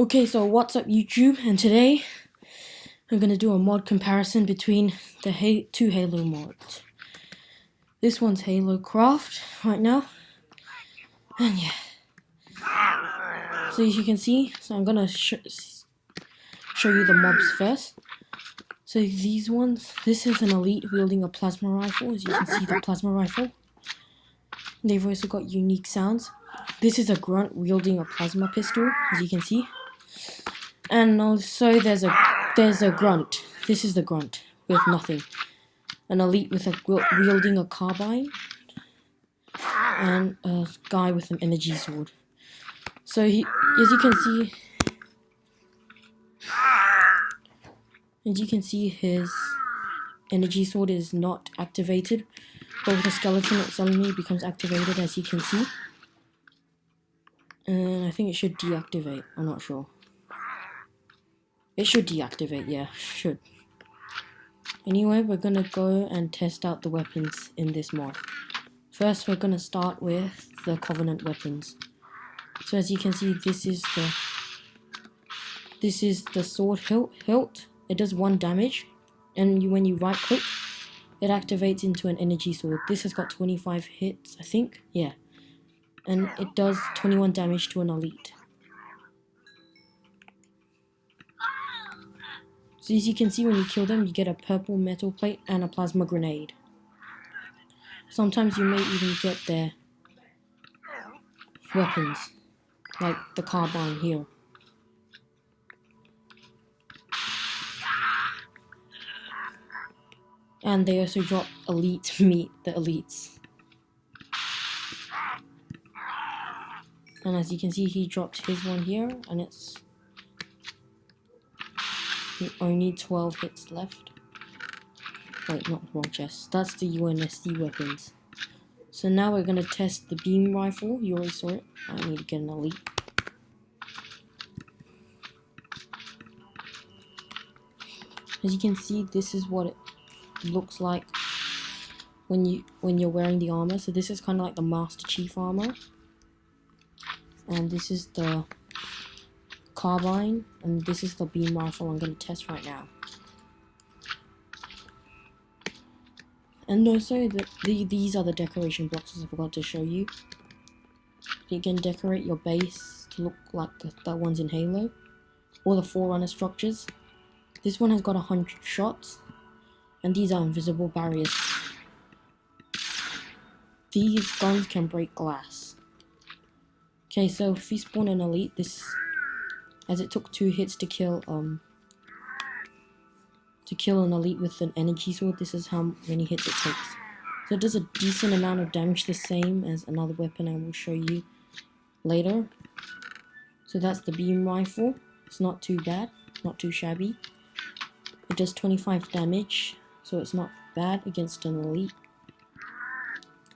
Okay, so what's up YouTube, and today I'm gonna do a mod comparison between the two Halo mods. This one's Halo Craft right now, and yeah. So as you can see, I'm gonna show you the mobs first. So these ones, this is an elite wielding a plasma rifle. As you can see, the plasma rifle. They've also got unique sounds. This is a grunt wielding a plasma pistol, as you can see. And also there's a grunt. This is the grunt with nothing. An elite with wielding a carbine, and a guy with an energy sword. So as you can see, his energy sword is not activated, but with a skeleton it suddenly becomes activated, as you can see. And I think it should deactivate. I'm not sure. It should deactivate, yeah, should. Anyway, we're gonna go and test out the weapons in this mod. First, we're gonna start with the Covenant weapons. So as you can see, this is the sword hilt. It does 1 damage, and when you right click, it activates into an energy sword. This has got 25 hits, I think, yeah. And it does 21 damage to an elite. So as you can see, when you kill them, you get a purple metal plate and a plasma grenade. Sometimes you may even get their weapons, like the carbine here. And they also drop elite meat, the elites. And as you can see, he dropped his one here, and it's only 12 hits left. Wait, not wrong chest. That's the UNSC weapons. So now we're gonna test the beam rifle. You already saw it. I need to get an elite. As you can see, this is what it looks like when you're wearing the armor. So this is kind of like the Master Chief armor, and this is the carbine, and this is the beam rifle I'm going to test right now. And also, these are the decoration boxes I forgot to show you. You can decorate your base to look like the ones in Halo, or the Forerunner structures. This one has got 100 shots, and these are invisible barriers. These guns can break glass. Okay, so if we spawn an elite, as it took 2 hits to kill an elite with an energy sword, this is how many hits it takes. So it does a decent amount of damage, the same as another weapon I will show you later. So that's the beam rifle. It's not too bad, not too shabby. It does 25 damage, so it's not bad against an elite.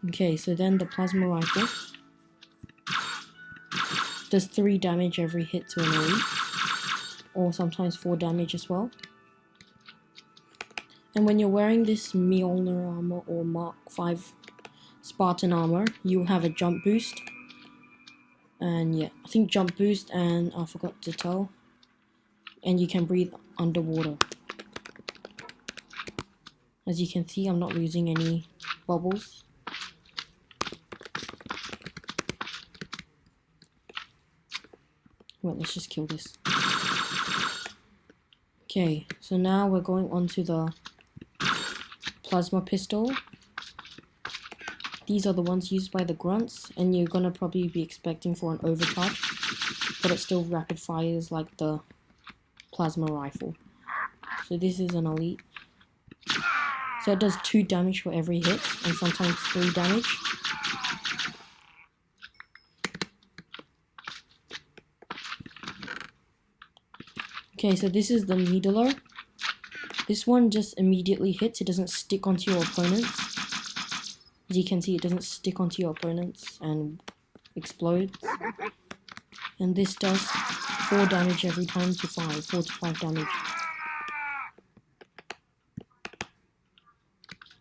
Okay, so then the plasma rifle does 3 damage every hit to an elite, or sometimes 4 damage as well. And when you're wearing this Mjolnir armor or Mark 5 Spartan armor, you'll have a jump boost. And yeah, I think jump boost, and I forgot to tell. And you can breathe underwater. As you can see, I'm not losing any bubbles. Well, let's just kill this. Okay, so now we're going on to the plasma pistol. These are the ones used by the grunts, and you're gonna probably be expecting for an overcharge, but it still rapid fires like the plasma rifle. So this is an elite. So it does 2 damage for every hit, and sometimes 3 damage. Okay, so this is the Needler. This one just immediately hits, it doesn't stick onto your opponents. As you can see, it doesn't stick onto your opponents and explodes. And this does 4 damage every time to 5, 4 to 5 damage.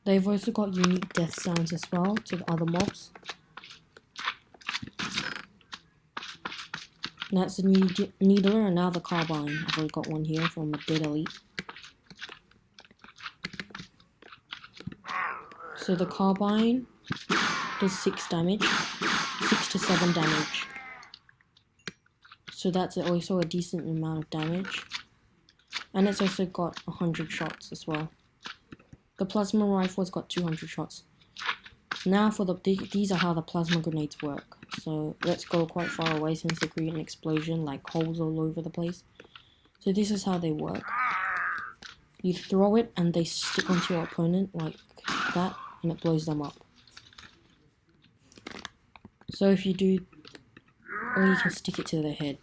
They've also got unique death sounds as well to the other mobs. That's the needler, and now the carbine. I've already got one here from a dead elite. So the carbine does 6 damage, 6 to 7 damage. So that's also a decent amount of damage. And it's also got 100 shots as well. The plasma rifle's got 200 shots. Now for these are how the plasma grenades work. So let's go quite far away since they create an explosion, like holes all over the place. So this is how they work. You throw it and they stick onto your opponent like that, and it blows them up. So if you do, or you can stick it to their head.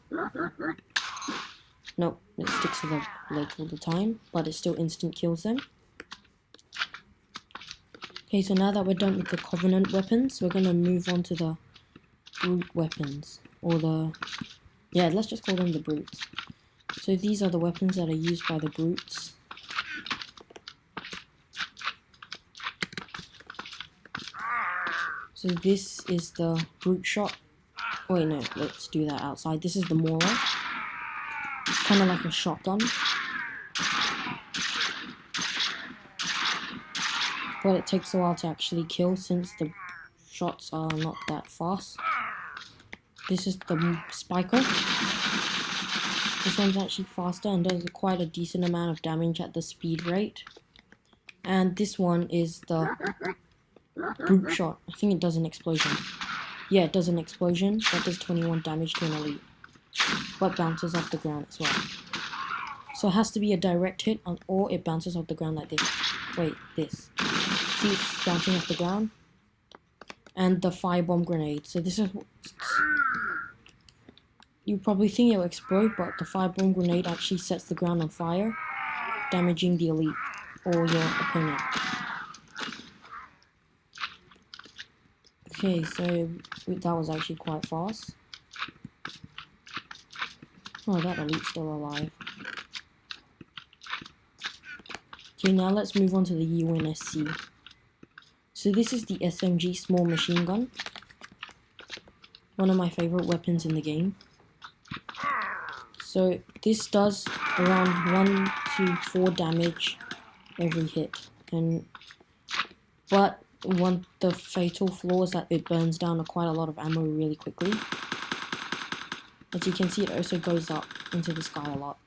Nope, it sticks to the leg all the time, but it still instant kills them. Okay, so now that we're done with the Covenant weapons, we're gonna move on to the Brute weapons, or let's just call them the Brutes. So these are the weapons that are used by the Brutes. So this is the Brute Shot. Wait, no, let's do that outside. This is the Mora. It's kind of like a shotgun, but it takes a while to actually kill since the shots are not that fast. This is the Spiker. This one's actually faster and does quite a decent amount of damage at the speed rate. And this one is the Brute Shot. I think it does an explosion. Yeah, it does an explosion. That does 21 damage to an elite, but bounces off the ground as well. So it has to be a direct hit, or it bounces off the ground like this. Wait, this. See, it's bouncing off the ground. And the Firebomb Grenade. So this is... You probably think it will explode, but the Firebomb Grenade actually sets the ground on fire, damaging the elite or your opponent. Okay, so that was actually quite fast. Oh, that elite's still alive. Okay, now let's move on to the UNSC. So this is the SMG small machine gun. One of my favorite weapons in the game. So this does around 1 to 4 damage every hit, but the fatal flaw is that it burns down quite a lot of ammo really quickly. As you can see, it also goes up into the sky a lot.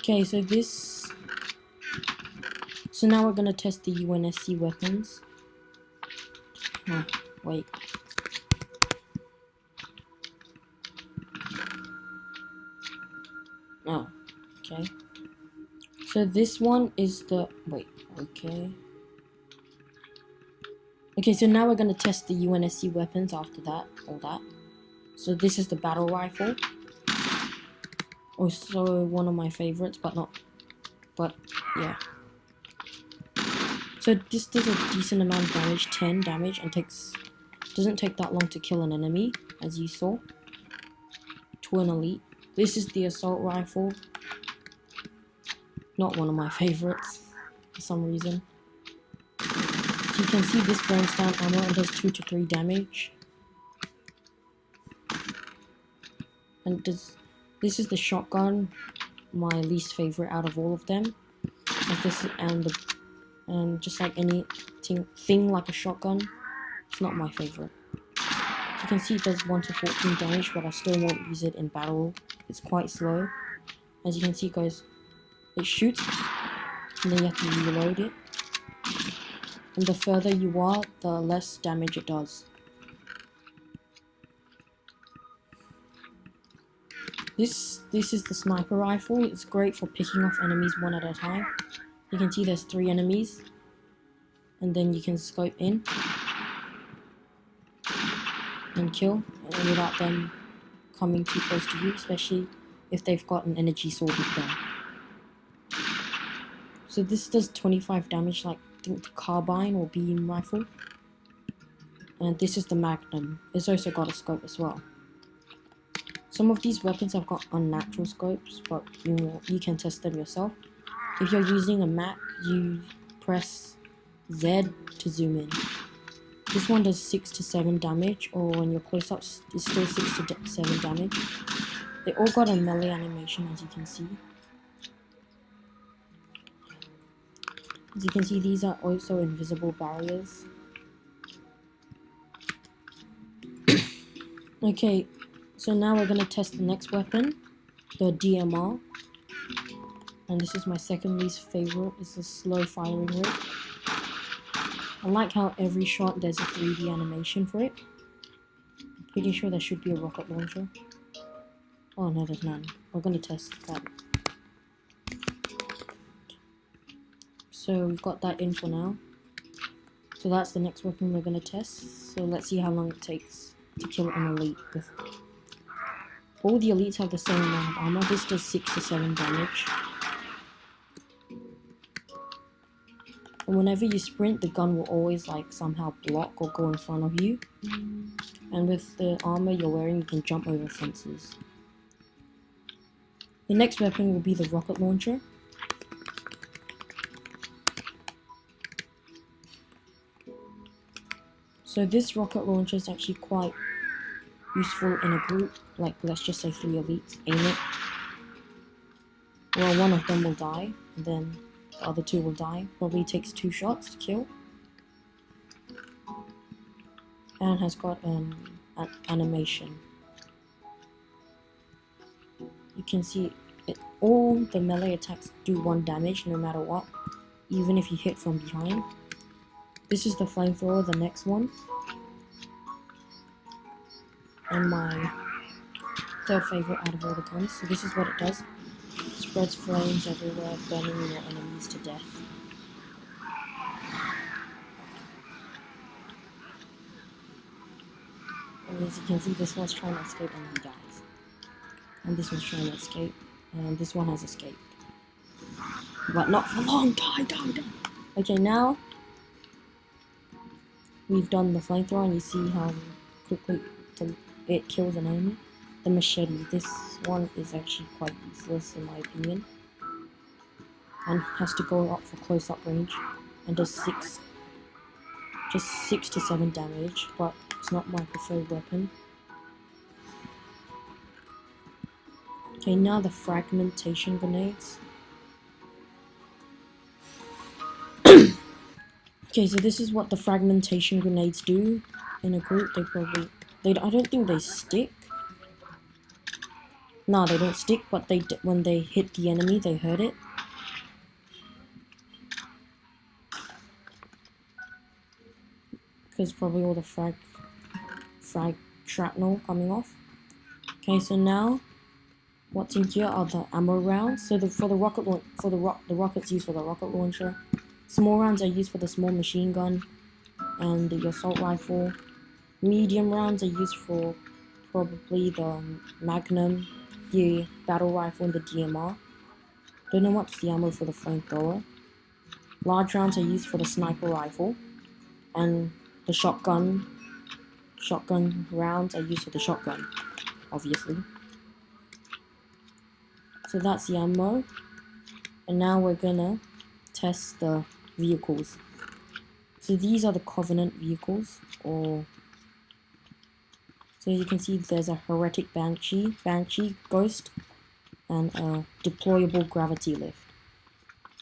Okay, so now we're gonna test the UNSC weapons. Oh, wait. Oh, okay. So this one is the... Wait, okay. Okay, so now we're going to test the UNSC weapons after that, all that. So this is the battle rifle. Also one of my favorites, but yeah. So this does a decent amount of damage, 10 damage, and doesn't take that long to kill an enemy, as you saw. To an elite. This is the assault rifle. Not one of my favorites, for some reason. So you can see this burns down ammo and does 2 to 3 damage. And this is the shotgun, my least favorite out of all of them. And just like anything like a shotgun, it's not my favorite. You can see it does 1 to 14 damage, but I still won't use it in battle. It's quite slow. As you can see, it shoots, and then you have to reload it. And the further you are, the less damage it does. This is the sniper rifle. It's great for picking off enemies one at a time. You can see there's 3 enemies, and then you can scope in and kill without them coming too close to you, especially if they've got an energy sword with them. So this does 25 damage, like I think the carbine or beam rifle. And this is the Magnum. It's also got a scope as well. Some of these weapons have got unnatural scopes, but you can test them yourself. If you're using a Mac, you press Z to zoom in. This one does 6 to 7 damage, or when you're close up, it's still 6 to 7 damage. They all got a melee animation, as you can see. As you can see, these are also invisible barriers. Okay, so now we're gonna test the next weapon, the DMR. And this is my second least favorite. It's a slow firing rate. I like how every shot there's a 3D animation for it. I'm pretty sure there should be a rocket launcher. Oh no, there's none. We're gonna test that. So we've got that in for now. So that's the next weapon we're gonna test. So let's see how long it takes to kill an elite with. All the elites have the same amount of armor. This does 6 to 7 damage. And whenever you sprint, the gun will always like somehow block or go in front of you. And with the armor you're wearing, you can jump over fences. The next weapon will be the rocket launcher. So this rocket launcher is actually quite useful in a group, like let's just say 3 elites. Aim it. Well, one of them will die, and then the other 2 will die. Probably takes 2 shots to kill. And has got an animation. You can see it. All the melee attacks do 1 damage no matter what, even if you hit from behind. This is the flamethrower, the next one. And my third favorite out of all the guns. So this is what it does. It spreads flames everywhere, burning your enemies to death. And as you can see, this one's trying to escape and he dies. And this one's trying to escape, and this one has escaped. But not for long. Die. Okay, now we've done the flamethrower, and you see how quickly it kills an enemy. The machete, this one is actually quite useless in my opinion, and has to go up for close-up range, and does 6 to 7 damage, but it's not my preferred weapon. Okay, now the fragmentation grenades. Okay, so this is what the fragmentation grenades do in a group. I don't think they stick. No, they don't stick, but when they hit the enemy, they hurt it. Because probably all the frag shrapnel coming off. Okay, so now what's in here are the ammo rounds. So the rockets used for the rocket launcher. Small rounds are used for the small machine gun and the assault rifle. Medium rounds are used for probably the Magnum, the battle rifle, and the DMR. Don't know what's the ammo for the flamethrower. Large rounds are used for the sniper rifle, and the shotgun rounds are used for the shotgun, obviously. So that's the ammo, and now we're gonna test the vehicles. So these are the Covenant vehicles, so you can see there's a Heretic Banshee Ghost, and a deployable gravity lift.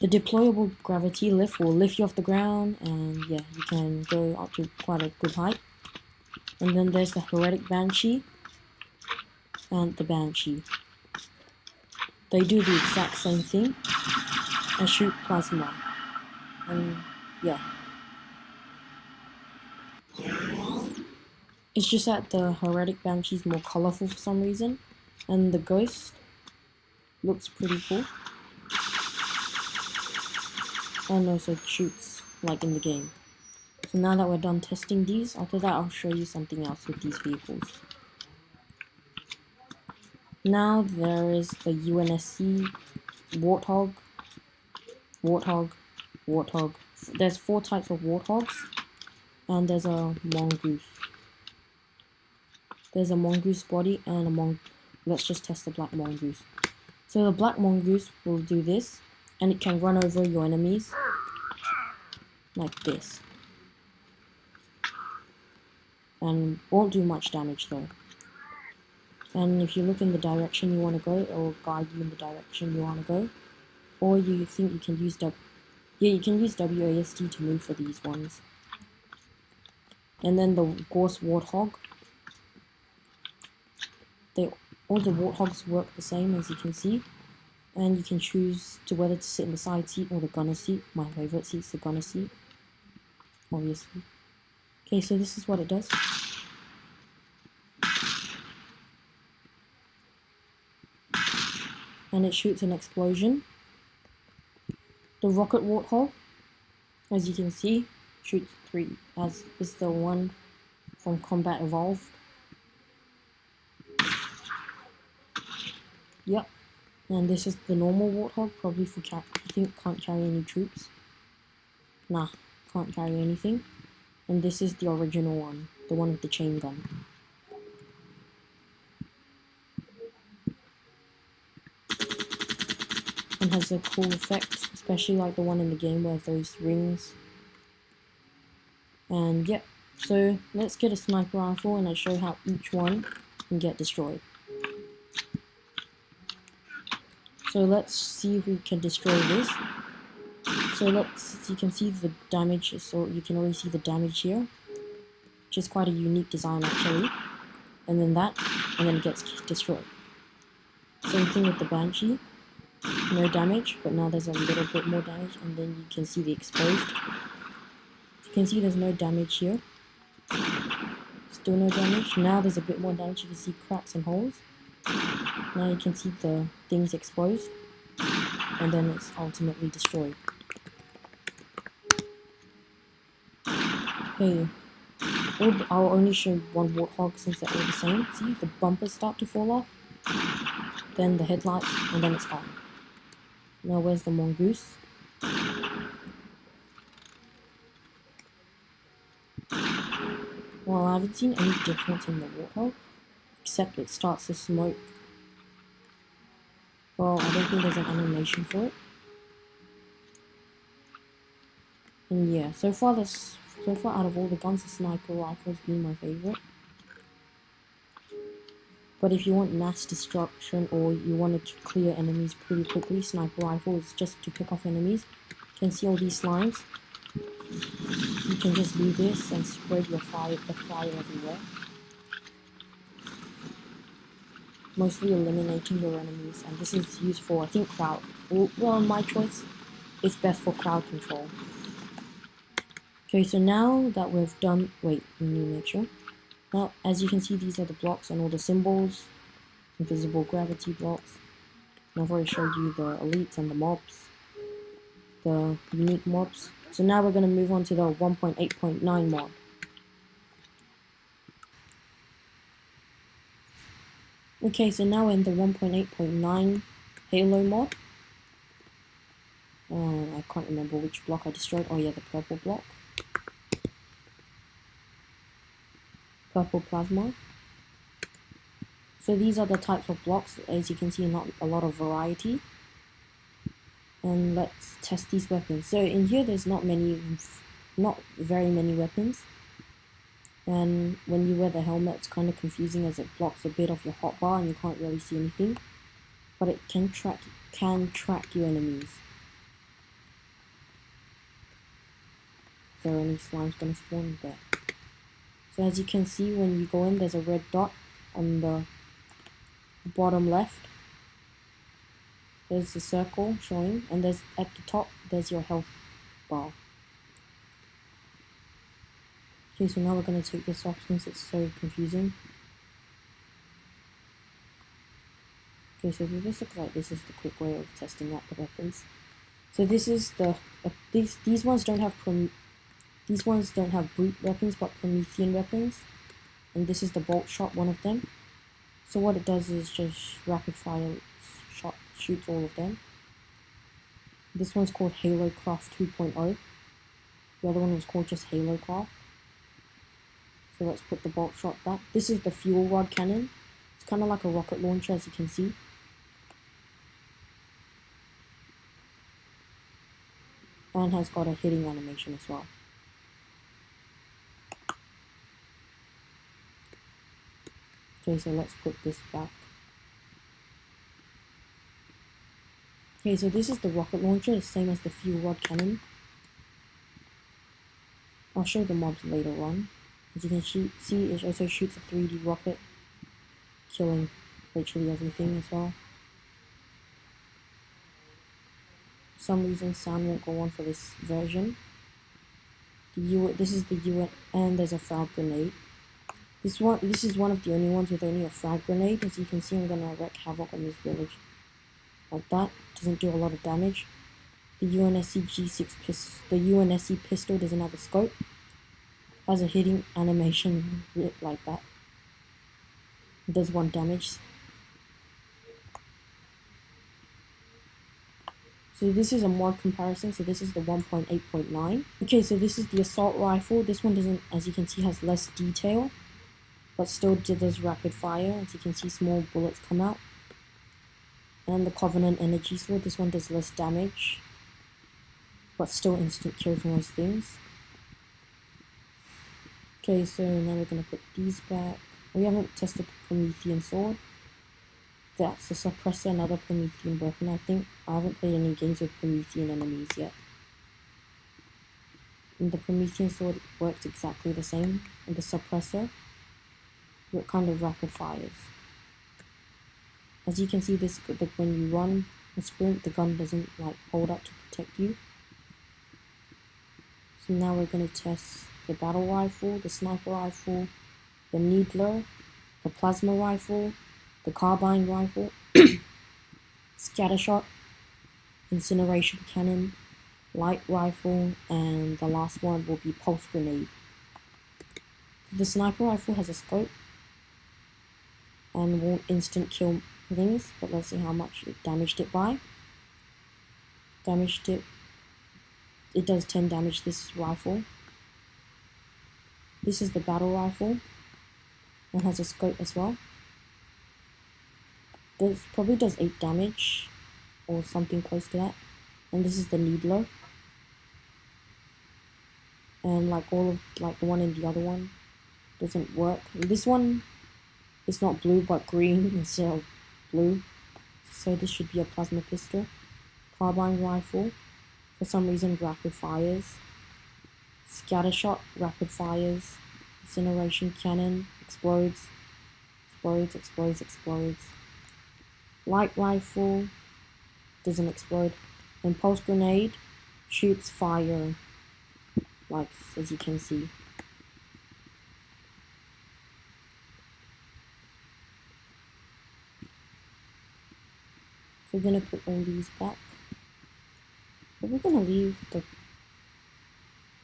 The deployable gravity lift will lift you off the ground, and yeah, you can go up to quite a good height. And then there's the Heretic Banshee and the Banshee. They do the exact same thing and shoot plasma. And yeah. It's just that the Heretic Banshee is more colorful for some reason, and the Ghost looks pretty cool. And also shoots like in the game. So now that we're done testing these, after that I'll show you something else with these vehicles. Now there is the UNSC Warthog. There's 4 types of Warthogs, and there's a Mongoose. There's a Mongoose body and let's just test the Black Mongoose. So the Black Mongoose will do this, and it can run over your enemies. like this. And won't do much damage though. And if you look in the direction you want to go, it will guide you in the direction you want to go. Or you think you can use you can use WASD to move for these ones. And then the Gorse Warthog. All the Warthogs work the same, as you can see. And you can choose to whether to sit in the side seat or the gunner seat. My favorite seat's the gunner seat, obviously. Okay, so this is what it does. And it shoots an explosion. The Rocket Warthog, as you can see, shoots 3, as is the one from Combat Evolved. Yep. And this is the normal Warthog, probably for I think can't carry any troops. Nah, can't carry anything. And this is the original one, the one with the chain gun. And has a cool effect, especially like the one in the game where those rings. And yep, so let's get a sniper rifle and I'll show how each one can get destroyed. So let's see if we can destroy this. So you can see the damage, so you can already see the damage here, which is quite a unique design actually. And then that, and then it gets destroyed. Same thing with the Banshee, no damage, but now there's a little bit more damage, and then you can see the exposed. You can see there's no damage here. Still no damage. Now there's a bit more damage, you can see cracks and holes. Now you can see the things exposed, and then it's ultimately destroyed. Okay, I'll only show one Warthog since they're all the same. See, the bumpers start to fall off, then the headlights, and then it's gone. Now where's the Mongoose? Well, I haven't seen any difference in the Warthog, except it starts to smoke. Well, I don't think there's an animation for it. And yeah, so far out of all the guns, the sniper rifle's been my favorite. But if you want mass destruction or you want to clear enemies pretty quickly, sniper rifle is just to pick off enemies. You can see all these slimes. You can just do this and spread the fire everywhere. Mostly eliminating your enemies, and this is used for, I think, crowd. Well, my choice, it's best for crowd control. Okay, so now that we've done, wait, we need to make sure. Now, as you can see, these are the blocks and all the symbols, invisible gravity blocks. And I've already showed you the elites and the mobs, the unique mobs. So now we're going to move on to the 1.8.9 mod. Okay, so now we're in the 1.8.9 Halo mod. I can't remember which block I destroyed. Oh yeah, the purple block. Purple plasma. So these are the types of blocks. As you can see, not a lot of variety. And let's test these weapons. So in here, there's not very many weapons. And when you wear the helmet, it's kind of confusing as it blocks a bit of your hotbar and you can't really see anything. But it can track your enemies. If there are any slimes gonna spawn there. So as you can see, when you go in, there's a red dot on the bottom left. There's a circle showing, and there's at the top, there's your health bar. Okay, so now we're going to take this off since it's so confusing. Okay, so this looks like this is the quick way of testing out the weapons. So this is the these ones don't have brute weapons, but Promethean weapons, and this is the bolt shot, one of them. So what it does is just rapid fire shoots all of them. This one's called Halo Craft 2.0. The other one was called just Halo Craft. So let's put the bolt shot back. This is the fuel rod cannon. It's kind of like a rocket launcher, as you can see. and has got a hitting animation as well. Okay, so let's put this back. Okay, so this is the rocket launcher, the same as the fuel rod cannon. I'll show the mobs later on. As you can see, it also shoots a 3D rocket, killing literally everything as well. For some reason, sound won't go on for this version. This is the UN, and there's a frag grenade. This is one of the only ones with only a frag grenade. As you can see, I'm gonna wreak havoc on this village. Like that, doesn't do a lot of damage. The UNSC G6 the UNSC pistol doesn't have a scope. Has a hitting animation like that. It does 1 damage. So this is a mod comparison, so this is the 1.8.9. Okay, so this is the assault rifle. This one doesn't, as you can see, has less detail, but still does rapid fire. As you can see, small bullets come out. And the Covenant energy sword, this one does less damage, but still instant kills most things. Okay, so now we're gonna put these back. We haven't tested the Promethean sword. That's a suppressor, another Promethean weapon, I think. I haven't played any games with Promethean enemies yet. And the Promethean sword works exactly the same. And the suppressor, it kind of rapid fires. As you can see, when you run and sprint, the gun doesn't like hold up to protect you. So now we're gonna test the battle rifle, the sniper rifle, the needler, the plasma rifle, the carbine rifle, scattershot, incineration cannon, light rifle, and the last one will be pulse grenade. The sniper rifle has a scope and won't instant kill things, but let's see how much it damaged it by. It does 10 damage, this rifle. This is the battle rifle and has a scope as well. Probably does 8 damage or something close to that. And this is the needler. And like the one in the other one doesn't work. And this one is not blue but green instead of blue. So this should be a plasma pistol. Carbine rifle, for some reason rapid fires. Scattershot, rapid fires. Incineration cannon, explodes. Light rifle, doesn't explode. And pulse grenade, shoots fire, like as you can see. We're gonna put all these back. But we're gonna leave the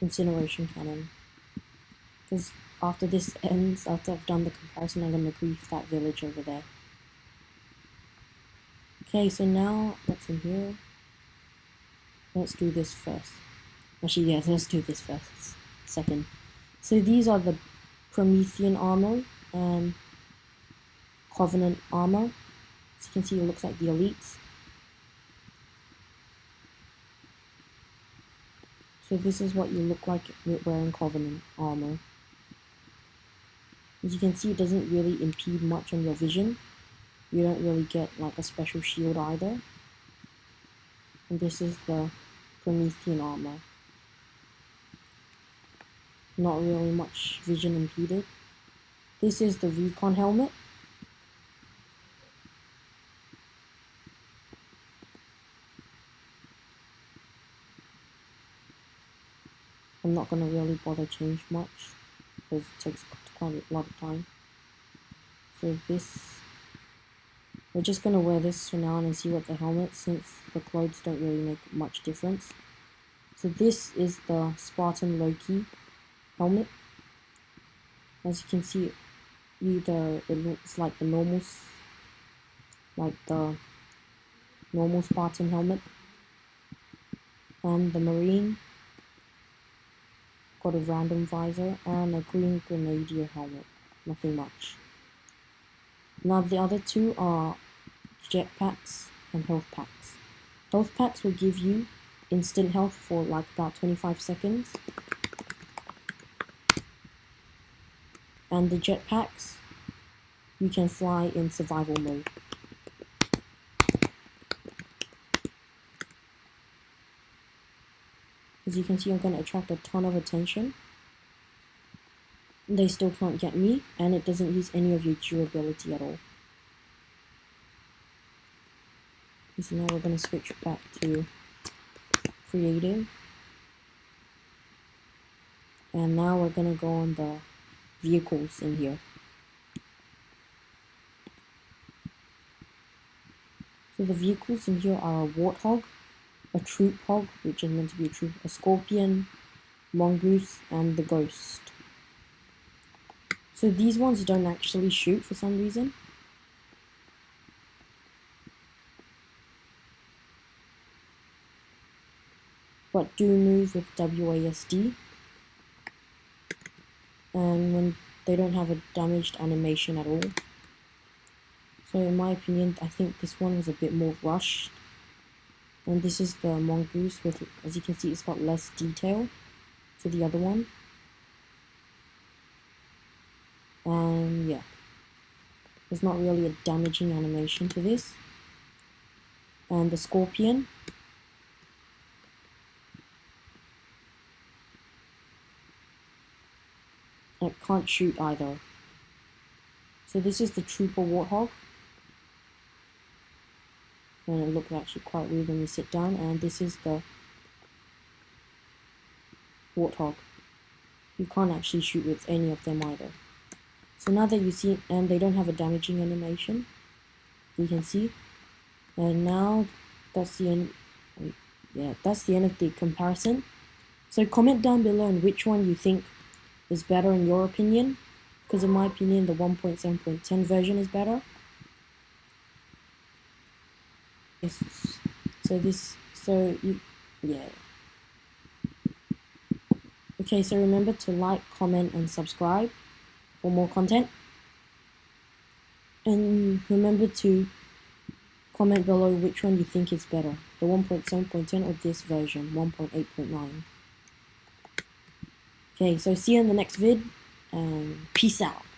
incineration cannon. Because after this ends, after I've done the comparison, I'm gonna grief that village over there. Okay, so now what's in here? Let's do this first. Actually, yes, let's do this first. Second. So these are the Promethean armor and Covenant armor. As you can see, it looks like the elites. So this is what you look like wearing Covenant armor. As you can see, it doesn't really impede much on your vision. You don't really get like a special shield either. And this is the Promethean armor. Not really much vision impeded. This is the Recon helmet. I'm not going to really bother change much because it takes quite a lot of time. So this, we're just going to wear this for now and see what the helmet, since the clothes don't really make much difference. So this is the Spartan Loki helmet. As you can see, it looks like the normal Spartan helmet. And the Marine got a random visor and a green Grenadier helmet. Nothing much. Now the other two are jetpacks and health packs. Health packs will give you instant health for like about 25 seconds. And the jetpacks, you can fly in survival mode. As you can see, I'm going to attract a ton of attention. They still can't get me, and it doesn't use any of your durability at all. So now we're going to switch back to creative. And now we're going to go on the vehicles in here. So the vehicles in here are a warthog, a troop hog, which is meant to be a troop, a scorpion, mongoose, and the ghost. So these ones don't actually shoot for some reason. But do move with WASD. And when they don't have a damaged animation at all. So in my opinion, I think this one was a bit more rushed. And this is the mongoose with, as you can see, it's got less detail to the other one. And yeah, there's not really a damaging animation to this. And the scorpion, it can't shoot either. So this is the trooper warthog. And it looks actually quite weird when you sit down. And this is the warthog. You can't actually shoot with any of them either. So now that you see, and they don't have a damaging animation, you can see. And now that's the end. Wait, yeah, that's the end of the comparison. So comment down below on which one you think is better in your opinion, because in my opinion the 1.7.10 version is better. Yeah. Okay, so remember to like, comment, and subscribe for more content. And remember to comment below which one you think is better, the 1.7.10 or this version, 1.8.9. Okay, so see you in the next vid, and peace out.